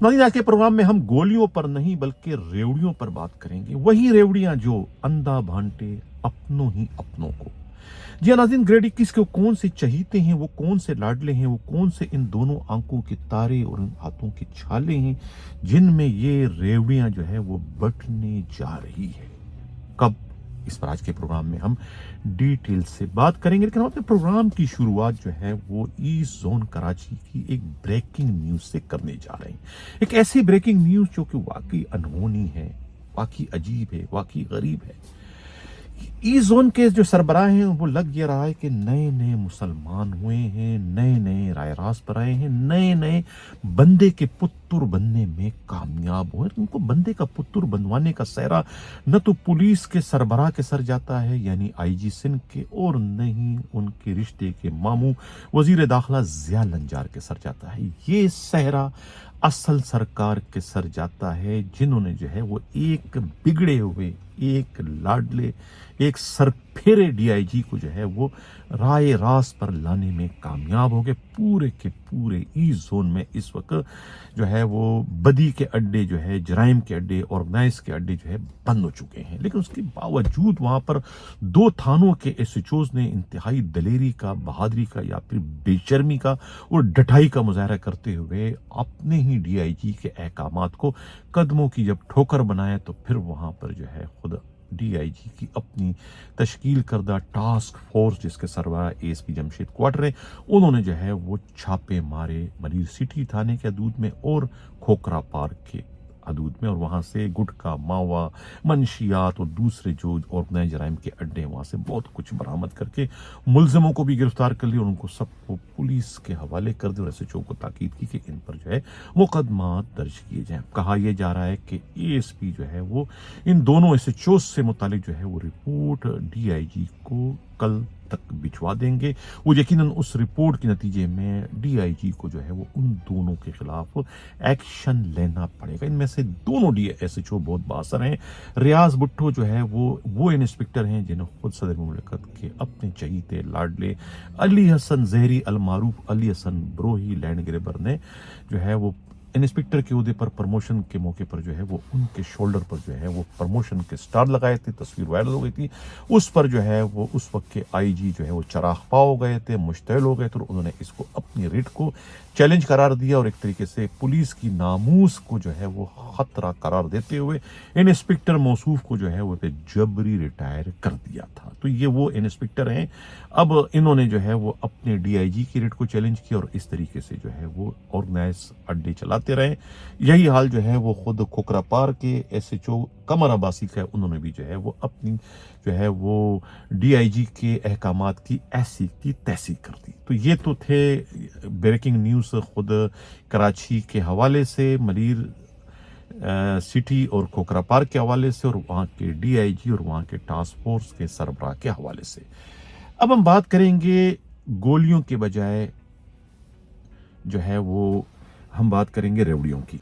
नाज़रीन, आज के प्रोग्राम में हम गोलियों पर नहीं बल्कि रेवड़ियों पर बात करेंगे। वही रेवड़ियां जो अंधा भांटे अपनों ही अपनों को। जी हाँ नाज़रीन, ग्रेड 21 के वो कौन से चहीते हैं, वो कौन से लाडले हैं, वो कौन से इन दोनों आंखों के तारे और इन हाथों के छाले हैं जिनमें ये रेवड़ियां जो है वो बटने जा रही है। कब, इस पर आज के प्रोग्राम में हम डिटेल से बात करेंगे। लेकिन हम अपने प्रोग्राम की शुरुआत जो है वो ईस्ट जोन कराची की एक ब्रेकिंग न्यूज से करने जा रहे हैं। एक ऐसी ब्रेकिंग न्यूज जो कि वाकई अनहोनी है, वाकई अजीब है, वाकई गरीब है। ईस्ट जोन के जो सरबराह हैं वो लग ये रहा है कि नए नए मुसलमान हुए हैं, नए नए राय रास पर आए हैं, नए नए बंदे के पुत्र बनने में कामयाब हुए। उनको बंदे का पुत्र बनवाने का सहरा न तो पुलिस के सरबराह के सर जाता है यानी आईजी सिंध के, और न ही उनके रिश्ते के मामू वजीर दाखिला जिया लंजार के सर जाता है। ये सहरा असल सरकार के सर जाता है जिन्होंने जो है वो एक बिगड़े हुए, एक लाडले, एक सरफेरे डीआईजी को जो है वो राय रास पर लाने में कामयाब हो गए। पूरे के पूरे ईस्ट जोन में इस वक्त जो है वो बदी के अड्डे जो है, जराइम के अड्डे, ऑर्गेनाइज के अड्डे जो है बंद हो चुके हैं। लेकिन उसके बावजूद वहां पर 2 थानों के एसएचओज ने इंतहाई दलेरी का, बहादुरी का या फिर बेशर्मी का और डटाई का मुजाहरा करते हुए अपने ही डीआईजी के अहकामात को कदमों की जब ठोकर बनाए तो फिर वहां पर जो है खुद डीआईजी की अपनी तश्कील करदा टास्क फोर्स जिसके सरबराह एएसपी जमशेद क्वार्टर है, उन्होंने जो है वो छापे मारे मलिर सिटी थाने के हदूद में और खोखरा पार्क के हदूद में, और वहां से गुटखा, मावा, मंशियात और दूसरे जो ऑर्गेनाइज जराइम के अड्डे हैं वहां से बहुत कुछ बरामद करके मुलजमों को भी गिरफ्तार कर लिया और उनको सबको पुलिस के हवाले कर दिया और एसएचओ को ताकीद की कि इन पर जो है मुकदमा दर्ज किए जाएं। कहा यह जा रहा है कि एएसपी जो है वो इन दोनों एसएचओ से मुतालिक जो है वो रिपोर्ट डीआईजी को कल तक भिजवा देंगे। वो यकीनन उस रिपोर्ट के नतीजे में डीआईजी को जो है वो उन दोनों के खिलाफ एक्शन लेना पड़ेगा। इनमें से दोनों एसएचओ बहुत बासर हैं। रियाज भुट्टो जो है वो इंस्पेक्टर हैं जिन्हें खुद सदर मुमलिकत के अपने चहीते लाडले अली हसन जहरी अल मारूफ अली हसन ब्रोही लैंड ग्रेबर ने जो है वो इंस्पेक्टर के ओहदे पर प्रमोशन के मौके पर जो है वो उनके शोल्डर पर जो है वो प्रमोशन के स्टार लगाए थे। तस्वीर वायरल हो गई थी। उस पर जो है वो उस वक्त के आईजी जो है वो चरागपा हो गए थे, मुश्तैल हो गए थे और उन्होंने इसको अपनी रेट को चैलेंज करार दिया और एक तरीके से पुलिस की नामूस को जो है वो खतरा करार देते हुए इंस्पेक्टर मौसूफ को जो है वो जबरी रिटायर कर दिया था। तो ये वो इंस्पेक्टर हैं। अब इन्होंने जो है वो अपने डीआईजी की रेट को चैलेंज किया और इस तरीके से जो है वो ऑर्गेनाइज अड्डे चलाते रहे। यही हाल जो है वो खुद खोखरा पार्क के एसएचओ कमर अब्बासी का है। उन्होंने भी जो है वो अपनी जो है वो डीआईजी के अहकामात की ऐसी की तैसी कर दी। तो ये तो थे ब्रेकिंग न्यूज़ खुद कराची के हवाले से, मलिर सिटी और खोखरा पार्क के हवाले से और वहाँ के डीआईजी और वहाँ के टास्क फोर्स के सरबराह के हवाले से। अब हम बात करेंगे गोलियों के बजाय जो है वो हम बात करेंगे रेवड़ियों की।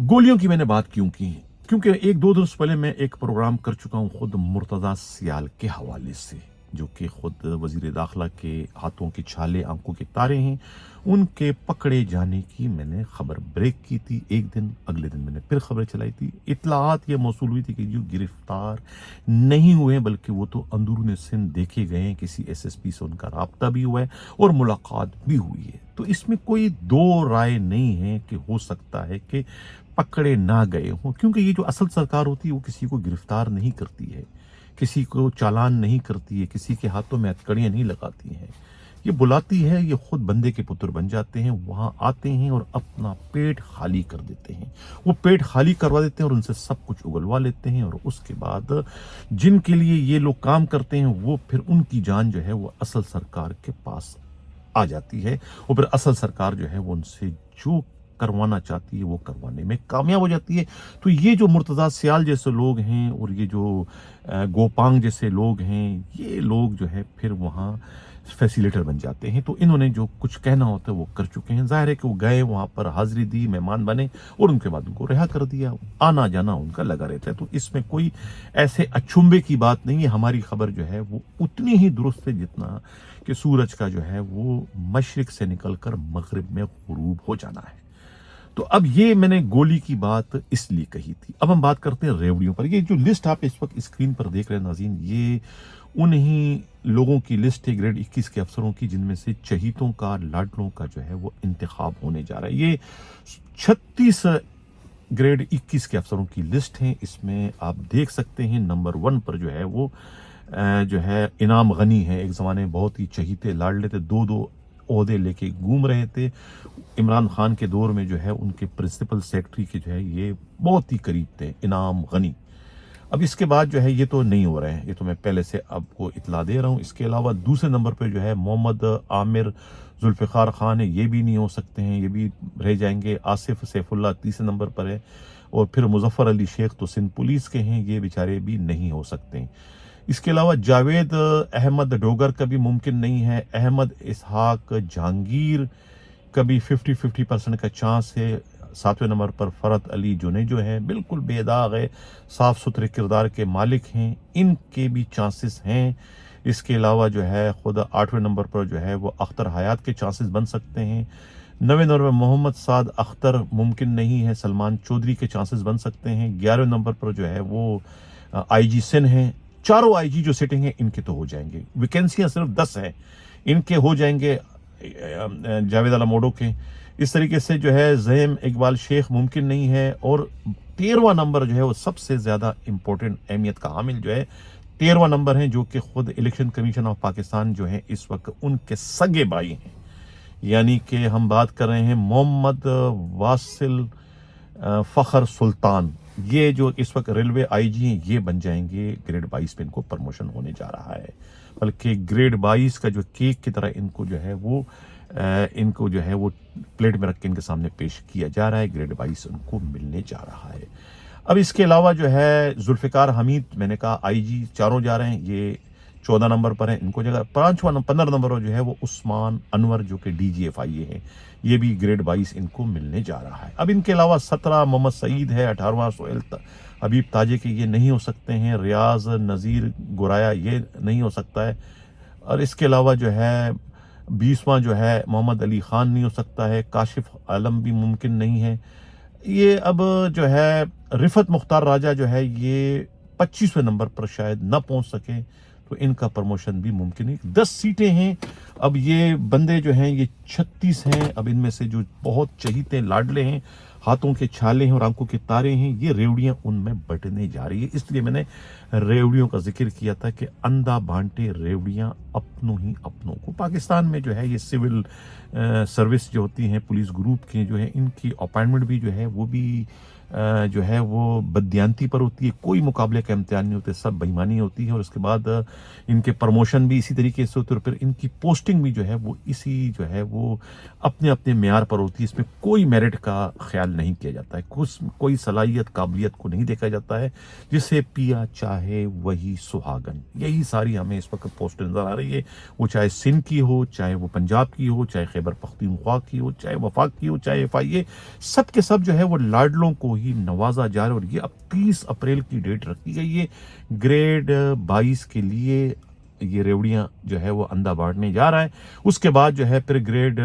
गोलियों की मैंने बात क्यों की? क्योंकि 1-2 दिन पहले मैं एक प्रोग्राम कर चुका हूं खुद मुर्तजा सियाल के हवाले से, जो कि खुद वजीर दाखिला के हाथों के छाले, आंखों के तारे हैं। उनके पकड़े जाने की मैंने खबर ब्रेक की थी एक दिन, अगले दिन मैंने फिर खबर चलाई थी। इतलात ये मौसूल हुई थी कि जो गिरफ्तार नहीं हुए बल्कि वो तो अंदरून सिंध देखे गए हैं, किसी एसएसपी से उनका राब्ता भी हुआ है और मुलाकात भी हुई है। तो इसमें कोई दो राय नहीं है कि हो सकता है कि पकड़े ना गए हों, क्योंकि ये जो असल सरकार होती है वो किसी को गिरफ्तार नहीं करती है, किसी को चालान नहीं करती है, किसी के हाथों में हथकड़ियां नहीं लगाती हैं। ये बुलाती है, ये खुद बंदे के पुत्र बन जाते हैं, वहां आते हैं और अपना पेट खाली कर देते हैं। वो पेट खाली करवा देते हैं और उनसे सब कुछ उगलवा लेते हैं और उसके बाद जिनके लिए ये लोग काम करते हैं वो फिर उनकी जान जो है वो असल सरकार के पास आ जाती है और फिर असल सरकार जो है वो उनसे जो करवाना चाहती है वो करवाने में कामयाब हो जाती है। तो ये जो मुर्तजा सियाल जैसे लोग हैं और ये जो गोपांग जैसे लोग हैं, ये लोग जो है फिर वहाँ फैसिलिटेटर बन जाते हैं। तो इन्होंने जो कुछ कहना होता है वो कर चुके हैं। जाहिर है कि वो गए, वहाँ पर हाजिरी दी, मेहमान बने और उनके बाद उनको रिहा कर दिया। आना जाना उनका लगा रहता है। तो इसमें कोई ऐसे अचंभे की बात नहीं है। हमारी खबर जो है वो उतनी ही दुरुस्त है जितना कि सूरज का जो है वो मशरिक से निकलकर मगरिब में गुरूब हो जाना है। तो अब ये मैंने गोली की बात इसलिए कही थी। अब हम बात करते हैं रेवड़ियों पर। ये जो लिस्ट आप इस वक्त स्क्रीन पर देख रहे हैं नाज़रीन, ये उन्हीं लोगों की लिस्ट है ग्रेड 21 के अफसरों की जिनमें से चहीतों का, लाडलों का जो है वो इंतखाब होने जा रहा है। ये 36 ग्रेड 21 के अफसरों की लिस्ट है। इसमें आप देख सकते हैं नंबर 1 पर जो है वो जो है इनाम गनी है। एक ज़माने में बहुत ही चहीते लाडले थे, 2-2 ओहदे लेके घूम रहे थे। इमरान खान के दौर में जो है उनके प्रिंसिपल सेक्रेटरी के जो है ये बहुत ही करीब थे, इनाम गनी। अब इसके बाद जो है ये तो नहीं हो रहे हैं, ये तो मैं पहले से आपको इतला दे रहा हूँ। इसके अलावा दूसरे नंबर पे जो है मोहम्मद आमिर जुल्फ़िकार खान है, ये भी नहीं हो सकते हैं, ये भी रह जाएंगे। आसिफ सैफुल्लाह तीसरे नंबर पर है, और फिर मुजफ्फर अली शेख तो सिंध पुलिस के हैं, ये बेचारे भी नहीं हो सकते हैं। इसके अलावा जावेद अहमद डोगर का भी मुमकिन नहीं है। अहमद इसहाक जहांगीर का भी 50-50% का चांस है। 7वें नंबर पर फरत अली जुने जो है बिल्कुल बेदाग है, साफ सुथरे किरदार के मालिक हैं, इनके भी चांसेस हैं। इसके अलावा जो है खुद 8वें नंबर पर जो है वो अख्तर हयात के चांसेस बन सकते हैं। 9वें नंबर पर मोहम्मद साद अख्तर मुमकिन नहीं है, सलमान चौधरी के चांसेस बन सकते हैं। 11वें नंबर पर जो है वो IG सिंह हैं। चारों IG जो सिटिंग है इनके तो हो जाएंगे। वैकेंसियां सिर्फ 10 हैं, इनके हो जाएंगे जावेद आला मोडो के। इस तरीके से जो है ज़हीम इकबाल शेख मुमकिन नहीं है। और 13वां नंबर जो है वो सबसे ज़्यादा इंपॉर्टेंट अहमियत का हामिल जो है 13वां नंबर है, जो कि खुद इलेक्शन कमीशन ऑफ पाकिस्तान जो है इस वक्त उनके सगे भाई हैं। यानी कि हम बात कर रहे हैं मोहम्मद वासिल फ़खर सुल्तान, ये जो इस वक्त रेलवे IG हैं, ये बन जाएंगे ग्रेड 22 पे इनको प्रमोशन होने जा रहा है। बल्कि ग्रेड 22 का जो केक की तरह इनको जो है वो इनको जो है वो प्लेट में रख के इनके सामने पेश किया जा रहा है। ग्रेड 22 उनको मिलने जा रहा है। अब इसके अलावा जो है जुल्फ़िकार हमीद, मैंने कहा IG चारों जा रहे हैं, ये 14 नंबर पर है, इनको जगह 15 नंबर पर जो है वो उस्मान अनवर जो कि DGFIA है, ये भी ग्रेड 22 इनको मिलने जा रहा है। अब इनके अलावा 17 मोहम्मद सईद है, 18वां सोहेल हबीब ताजे के ये नहीं हो सकते हैं। रियाज नज़ीर गुराया ये नहीं हो सकता है। और इसके अलावा जो है 20वां जो है मोहम्मद अली खान नहीं हो सकता है। काशिफ आलम भी मुमकिन नहीं है। ये अब जो है रिफत मुख्तार राजा जो है ये 25वें नंबर पर शायद ना पहुंच सके, तो इनका प्रमोशन भी मुमकिन है। 10 सीटें हैं। अब ये बंदे जो हैं ये 36 हैं। अब इनमें से जो बहुत चहीते लाडले हैं, हाथों के छाले हैं और आंखों के तारे हैं, ये रेवड़ियां उनमें बंटने जा रही है। इसलिए मैंने रेवड़ियों का जिक्र किया था कि अंधा बांटे रेवड़ियां अपनों ही अपनों को। पाकिस्तान में जो है ये सिविल सर्विस जो होती हैं, पुलिस ग्रुप के जो है, इनकी अपॉइंटमेंट भी जो है वो भी जो है वो बददियानती पर होती है। कोई मुकाबले का इम्तिहान नहीं होते, सब बेईमानी होती है। और उसके बाद इनके प्रमोशन भी इसी तरीके से होते हैं, और फिर इनकी पोस्टिंग भी जो है वो इसी जो है वो अपने अपने मेयार पर होती है। इसमें कोई मेरिट का ख्याल नहीं किया जाता है, कोई सलाहियत काबिलियत को नहीं देखा जाता है। जिसे पिया चाहे वही सुहागन, यही सारी हमें इस वक्त पोस्ट नजर आ रही है। वो चाहे सिंध की हो, चाहे वो पंजाब की हो, चाहे खैबर पख्तूनख्वा की हो, चाहे वफाक की हो, चाहे FIA, सब के सब जो है वो लाडलों को ही नवाजा जा रहा है। और ये अब 30 अप्रैल की डेट रखी गई है ग्रेड 22 के लिए। ये रेवड़ियां जो है वो अंधा बांटने जा रहा है। उसके बाद जो है फिर ग्रेड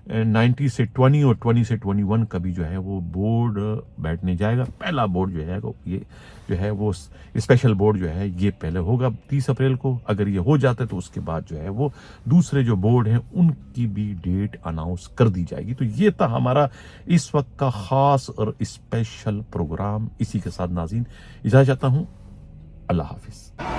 90 से 20 और 20 से 21 का भी जो है वो बोर्ड बैठने जाएगा। पहला बोर्ड जो है ये जो है वो स्पेशल बोर्ड जो है ये पहले होगा 30 अप्रैल को। अगर ये हो जाता है तो उसके बाद जो है वो दूसरे जो बोर्ड हैं उनकी भी डेट अनाउंस कर दी जाएगी। तो ये था हमारा इस वक्त का खास और स्पेशल प्रोग्राम। इसी के साथ नाज़रीन इजाज़त चाहता हूँ। अल्लाह हाफिज़।